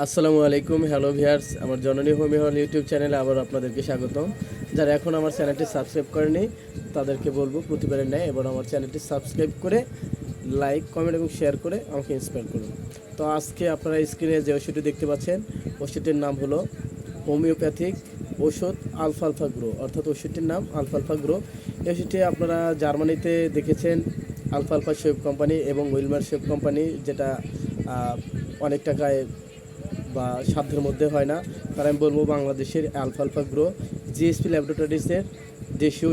আসসালামু আলাইকুম, hello viewers. আমার জননী হোমি হল ইউটিউব চ্যানেলে আবার আপনাদেরকে স্বাগতম। যারা এখন আমার চ্যানেলটি সাবস্ক্রাইব করেনি তাদেরকে বলবো প্রতিবারের ন্যায় এবার আমার চ্যানেলটি সাবস্ক্রাইব করে লাইক, কমেন্ট এবং শেয়ার করে আমাকে ইন্সপায়ার করুন। তো আজকে আপনারা স্ক্রিনে যে ওষুধটি দেখতে পাচ্ছেন, ওষুধটির নাম হলো হোমিওপ্যাথিক ওষুধ আলফালফা গ্রো, অর্থাৎ ওষুধটির নাম আলফালফা গ্রো। এই ওষুধটি আপনারা জার্মানিতে দেখেছেন আলফালফা শেপ কোম্পানি এবং উইলমার শেপ কোম্পানি, যেটা অনেক টাকায় বা সাধ্যের মধ্যে হয় না। তার আমি বলবো বাংলাদেশের আলফালফা গ্রো জিএসপি ল্যাবরেটরিজের দেশীয়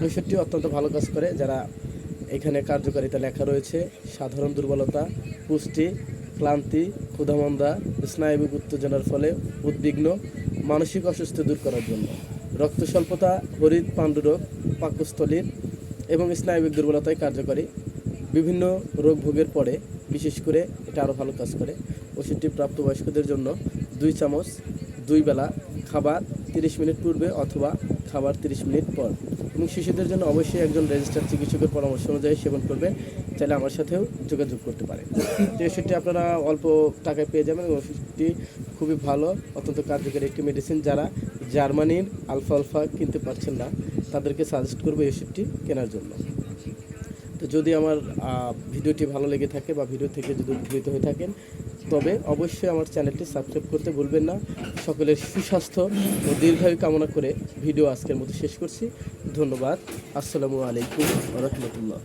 ওষুধটি অত্যন্ত ভালো কাজ করে। যারা এখানে কার্যকারিতা লেখা রয়েছে সাধারণ দুর্বলতা, পুষ্টি, ক্লান্তি, ক্ষুধামন্দা, স্নায়বিক উত্তেজনার ফলে উদ্বিগ্ন, মানসিক অসুস্থ দূর করার জন্য, রক্ত স্বল্পতা, হৃদ পাণ্ডুরোগ, পাকস্থলীর এবং স্নায়বিক দুর্বলতায় কার্যকরী। বিভিন্ন রোগ ভোগের পরে বিশেষ করে এটা আরও ভালো কাজ করে। ওষুধটি প্রাপ্তবয়স্কদের জন্য 2 চামচ 2 বেলা, খাবার 30 মিনিট পূর্বে অথবা খাবার 30 মিনিট পর, এবং শিশুদের জন্য অবশ্যই একজন রেজিস্টার্ড চিকিৎসকের পরামর্শ অনুযায়ী সেবন করবে। চাইলে আমার সাথেও যোগাযোগ করতে পারে। তো ওষুধটি আপনারা অল্প টাকায় পেয়ে যাবেন। ওষুধটি খুবই ভালো, অত্যন্ত কার্যকরী একটি মেডিসিন। যারা জার্মানির আলফালফা কিনতে পারছেন না তাদেরকে সাজেস্ট করবো এই ওষুধটি কেনার জন্য। তো যদি আমার ভিডিওটি ভালো লেগে থাকে বা ভিডিও থেকে যদি উপকৃত হয়ে থাকেন তবে অবশ্যই আমার চ্যানেলটি সাবস্ক্রাইব করতে ভুলবেন না। সকলের সুস্বাস্থ্য ও দীর্ঘায়ু কামনা করে ভিডিও আজকের মতো শেষ করছি। ধন্যবাদ। আসসালামু আলাইকুম ওয়া রাহমাতুল্লাহ।